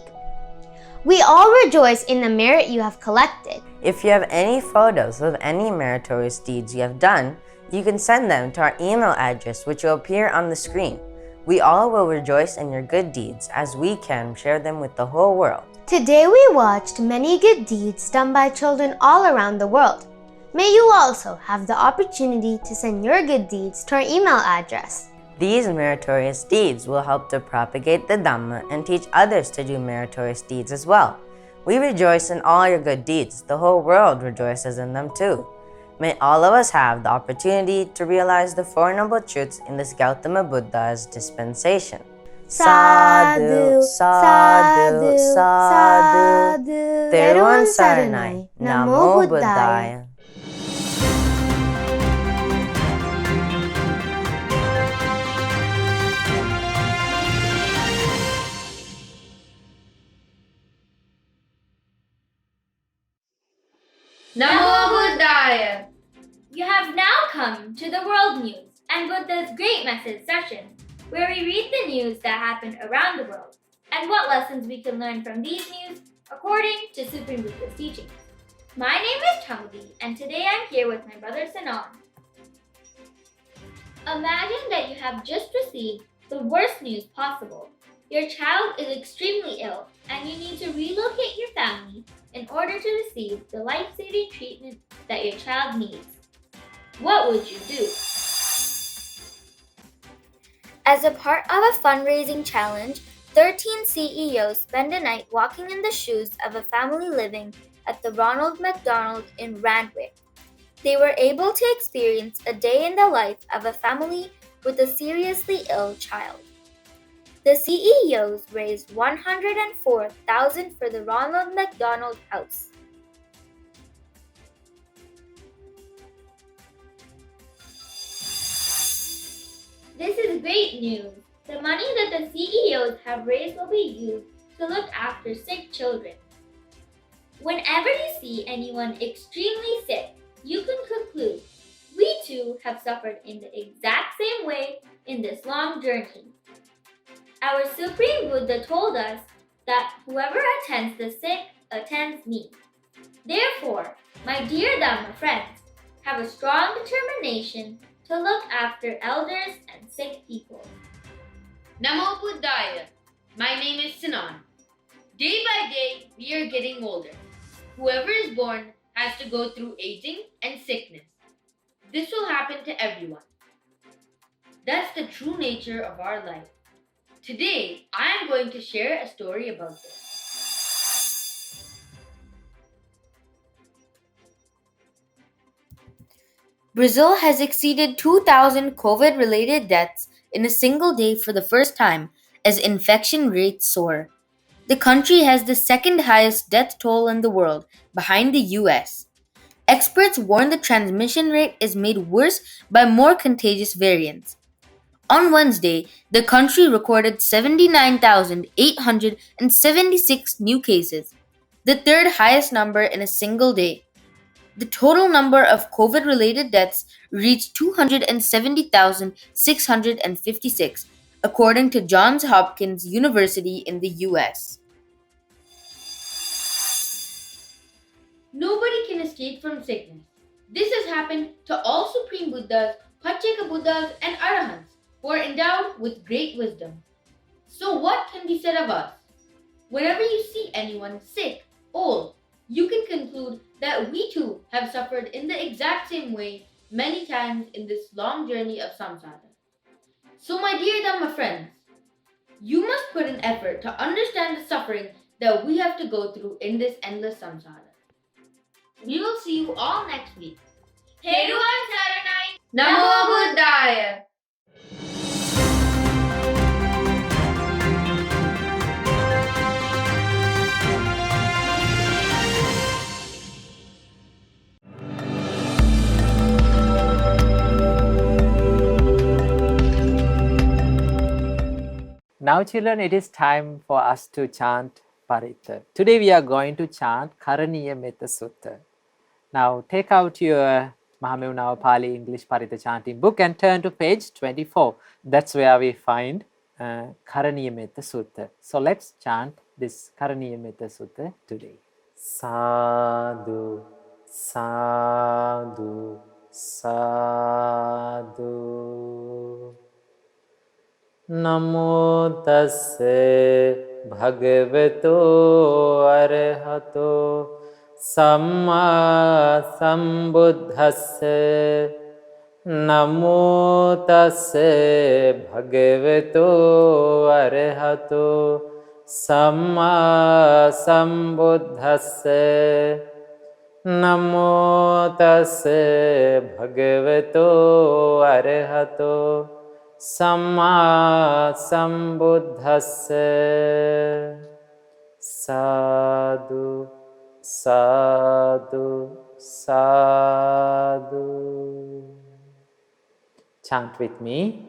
We all rejoice in the merit you have collected. If you have any photos of any meritorious deeds you have done, you can send them to our email address, which will appear on the screen. We all will rejoice in your good deeds as we can share them with the whole world. Today we watched many good deeds done by children all around the world. May you also have the opportunity to send your good deeds to our email address. These meritorious deeds will help to propagate the Dhamma and teach others to do meritorious deeds as well. We rejoice in all your good deeds. The whole world rejoices in them too. May all of us have the opportunity to realize the Four Noble Truths in this Gautama Buddha's dispensation. Sadhu, sadhu, sadhu. Teruan Saranai. Namo Buddhaya. Namo Buddhaya! You have now come to the World News and Buddha's Great Message session, where we read the news that happened around the world and what lessons we can learn from these news according to Supreme Buddha's teachings. My name is Changdi, and today I'm here with my brother Sanan. Imagine that you have just received the worst news possible. Your child is extremely ill, and you need to relocate your family in order to receive the life-saving treatment that your child needs. What would you do? As a part of a fundraising challenge, 13 CEOs spend a night walking in the shoes of a family living at the Ronald McDonald in Randwick. They were able to experience a day in the life of a family with a seriously ill child. The CEOs raised $104,000 for the Ronald McDonald House. This is great news. The money that the CEOs have raised will be used to look after sick children. Whenever you see anyone extremely sick, you can conclude, we too have suffered in the exact same way in this long journey. Our Supreme Buddha told us that whoever attends the sick attends me. Therefore, my dear Dhamma friends, have a strong determination to look after elders and sick people. Namo Buddhaya. My name is Sinan. Day by day, we are getting older. Whoever is born has to go through aging and sickness. This will happen to everyone. That's the true nature of our life. Today, I am going to share a story about this. Brazil has exceeded 2,000 COVID-related deaths in a single day for the first time as infection rates soar. The country has the second highest death toll in the world, behind the US. Experts warn the transmission rate is made worse by more contagious variants. On Wednesday, the country recorded 79,876 new cases, the third highest number in a single day. The total number of COVID-related deaths reached 270,656, according to Johns Hopkins University in the US. Nobody can escape from sickness. This has happened to all Supreme Buddhas, Pacceka Buddhas, and Arahants who are endowed with great wisdom. So what can be said of us? Whenever you see anyone sick, old, you can conclude that we too have suffered in the exact same way many times in this long journey of samsara. So my dear Dhamma friends, you must put an effort to understand the suffering that we have to go through in this endless samsara. We will see you all next week. Teruan Saranai. Namo Buddhaya! Now children, it is time for us to chant Parita. Today we are going to chant kalyanamitta Sutta. Now take out your Mahamevunava Pali English Parita chanting book and turn to page 24. That's where we find kalyanamitta Sutta. So let's chant this kalyanamitta Sutta today. Sadhu, sadhu, sadhu. Namo tassa bhagavato arahato Samma Sambuddhassa. Namo tassa bhagavato arahato samma sambuddhassa. Namo tassa bhagavato arahato samma sambuddhassa. Sadhu, sadhu, sadhu. Chant with me.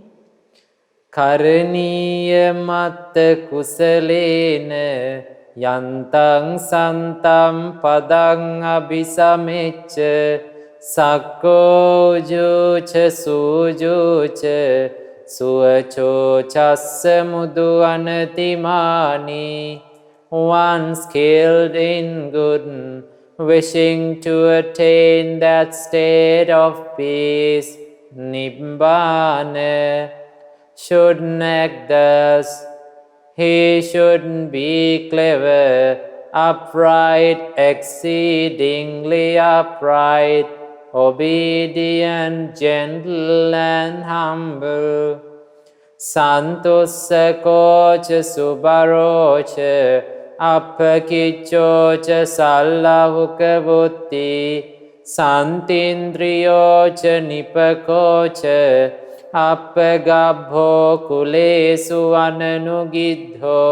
Karaniya matta kusalena yantang santam padang abhisamecca sakko jucha sujucha suacho chassa mudu anatimani. One skilled in good, wishing to attain that state of peace, Nibbana, shouldn't act thus. He shouldn't be clever, upright, exceedingly upright, obedient, gentle, and humble. Santussa kocha subarocha, appakichocha sallavuka buddhi. Santindriyocha nipakocha appagabho kulesu ananugidho.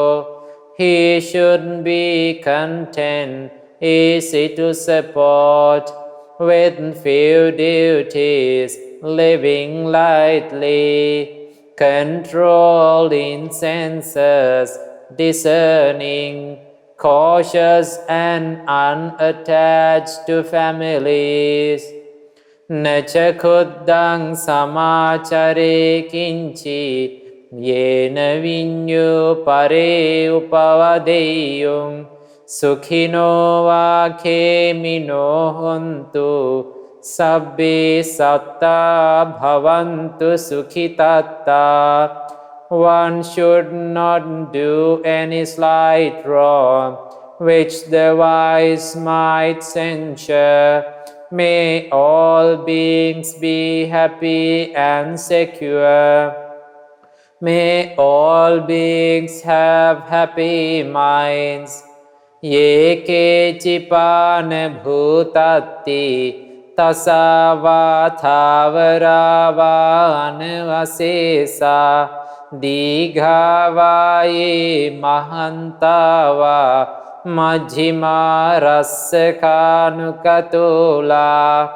He should be content, easy to support, with few duties, living lightly, controlled in senses, discerning, cautious and unattached to families. Nacha khuddang samachare kinchi yena vinyu pare upavadeyum sukhino va khemino hontu sabbe satta bhavantu sukhitatta. One should not do any slight wrong which the wise might censure. May all beings be happy and secure. May all beings have happy minds. Ye kechipana bhutatti tasava thavarava anvasesa dighavāye mahantava majjhima rassakānukatula.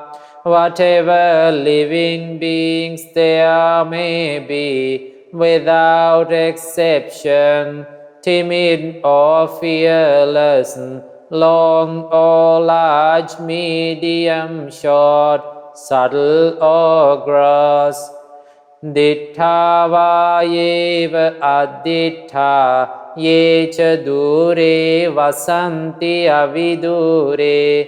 Whatever living beings there may be, without exception, timid or fearless, long or large, medium, short, subtle or gross. Dittha va yeva adittha ye cha dure vasanti avidure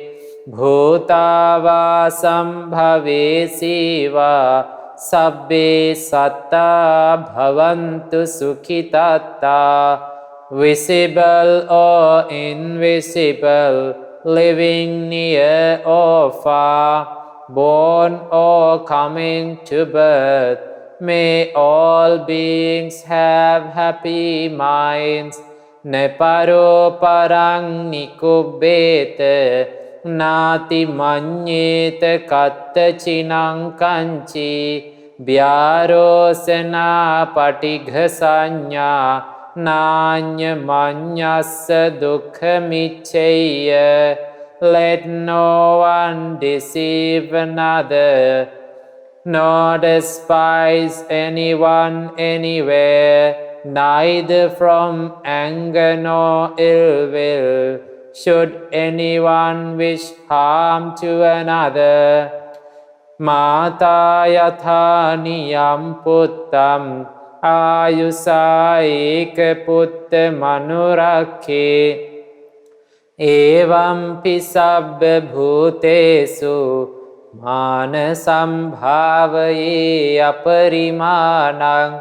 bhuta va sambhave siva sabbe satta bhavantu sukhitatta. Visible or invisible, living near or far, born or coming to birth, may all beings have happy minds. Neparo parang nikubbeta nati manyeta katta chinang kanchi vyarosana patigha sanya nanya manyassa dukkha. Let no one deceive another, nor despise anyone anywhere, neither from anger nor ill will, should anyone wish harm to another. Mata yatha niyam puttam ayusa eka putta manurakhe evam pisabba bhutesu manasambhavaye aparimanang.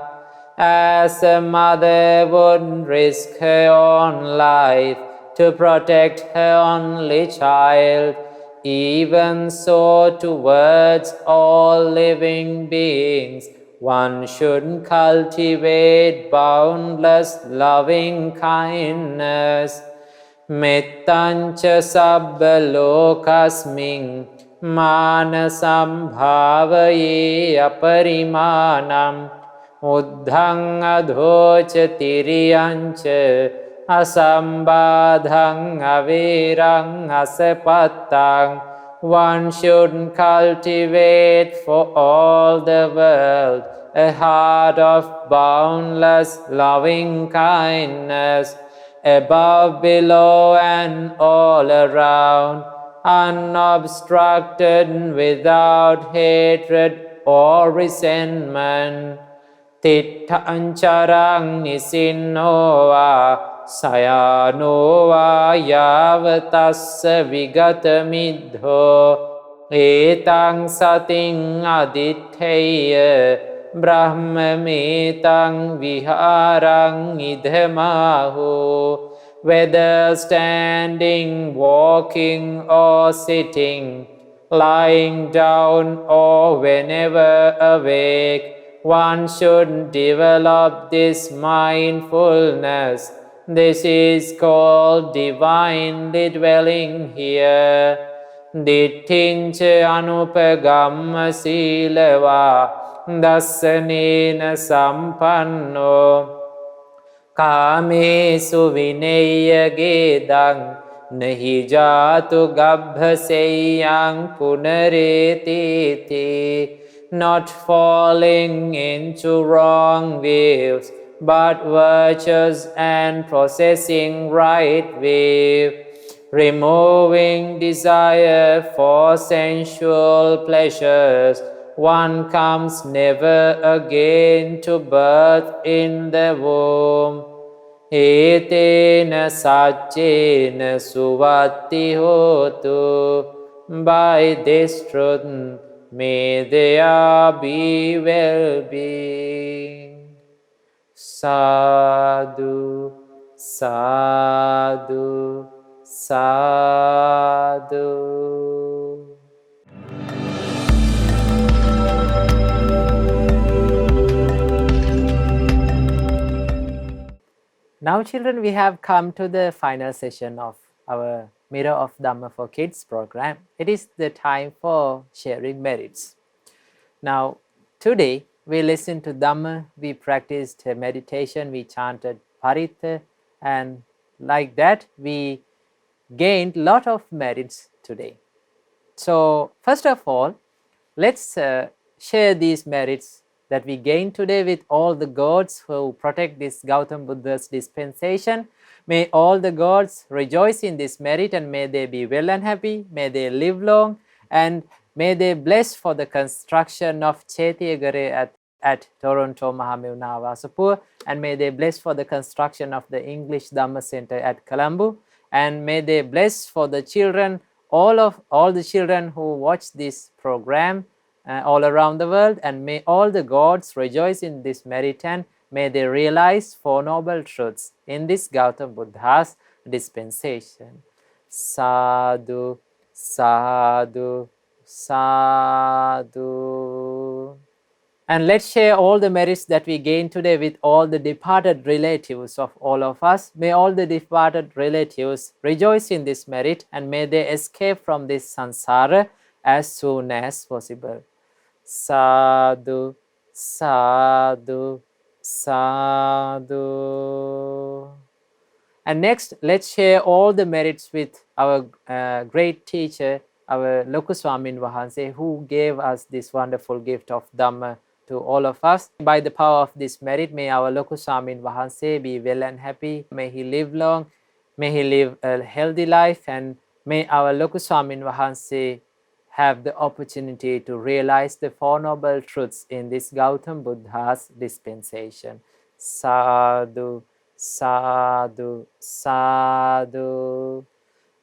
As a mother would risk her own life to protect her only child. Even so, towards all living beings, one should cultivate boundless loving kindness. Mettancha sabba lokasming manasam bhavaye aparimanam uddhang adhocha tiriyancha asambadhang avirang asapattang. One should cultivate for all the world a heart of boundless loving kindness, above, below, and all around, unobstructed, without hatred or resentment. Titthancharang nisinnoa sayanova yavatassa vigatamidho etang sating adittheya brahmametang viharang idhamahu. Whether standing, walking, or sitting, lying down, or whenever awake, one should develop this mindfulness. This is called divinely dwelling here. Dittincha anupagamma silava dassanena sampanno Kamesu vinaya gedang nahi jatu gabhaseyang punaretiti. Not falling into wrong views, but virtuous and possessing right view. Removing desire for sensual pleasures, one comes never again to birth in the womb. Etena sajjena suvatti hotu. By this truth, may there be well-being. Sadhu, sadhu, sadhu. Now children, we have come to the final session of our Mirror of Dhamma for Kids program. It is the time for sharing merits. Now today we listened to Dhamma, we practiced meditation, we chanted Parita, and like that we gained lot of merits today. So first of all, let's share these merits that we gained today with all the gods who protect this Gautam Buddha's dispensation. May all the gods rejoice in this merit, and may they be well and happy, may they live long, and may they bless for the construction of Chetiyagare at Toronto Mahamevunawasapur, and may they bless for the construction of the English Dhamma Center at Colombo, and may they bless for the children, all the children who watch this program all around the world, and may all the gods rejoice in this merit, and may they realize Four Noble Truths in this Gautam Buddha's dispensation. Sadhu, sadhu, sadhu. And let's share all the merits that we gained today with all the departed relatives of all of us. May all the departed relatives rejoice in this merit, and may they escape from this samsara as soon as possible. Sadhu, sadhu, sadhu. And next, let's share all the merits with our great teacher, our Lokuswamin Wahanse, who gave us this wonderful gift of Dhamma to all of us. By the power of this merit, may our Lokuswamin Wahanse be well and happy. May he live long, may he live a healthy life, and may our Lokuswamin Wahanse have the opportunity to realize the Four Noble Truths in this Gautam Buddha's dispensation. Sadhu, sadhu, sadhu.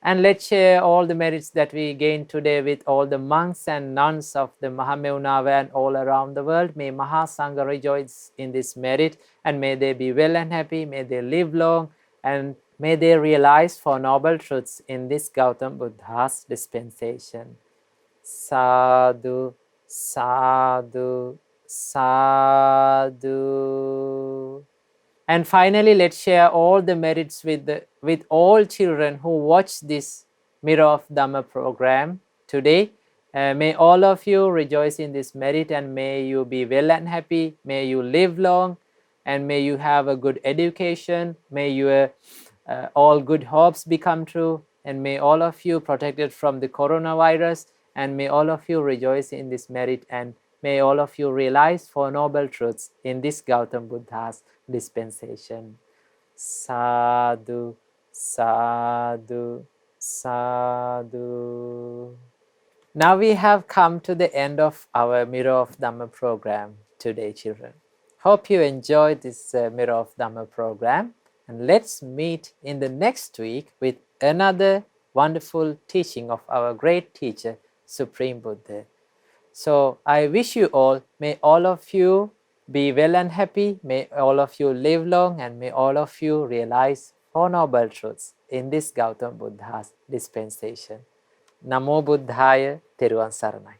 And let's share all the merits that we gained today with all the monks and nuns of the Mahamevunava and all around the world. May Mahasangha rejoice in this merit, and may they be well and happy, may they live long, and may they realize Four Noble Truths in this Gautam Buddha's dispensation. Sadhu, sadhu, sadhu. And finally, let's share all the merits with all children who watch this Mirror of Dhamma program today. May all of you rejoice in this merit, and may you be well and happy. May you live long, and may you have a good education. May your all good hopes become true, and may all of you protected from the coronavirus, and may all of you rejoice in this merit, and may all of you realize Four Noble Truths in this Gautam Buddha's dispensation. Sadhu, sadhu, sadhu. Now we have come to the end of our Mirror of Dhamma program today, children. Hope you enjoyed this Mirror of Dhamma program, and let's meet in the next week with another wonderful teaching of our great teacher, Supreme Buddha. So I wish you all, may all of you be well and happy, may all of you live long, and may all of you realize Four Noble Truths in this Gautam Buddha's dispensation. Namo Buddhaya, Theruvan Saranai.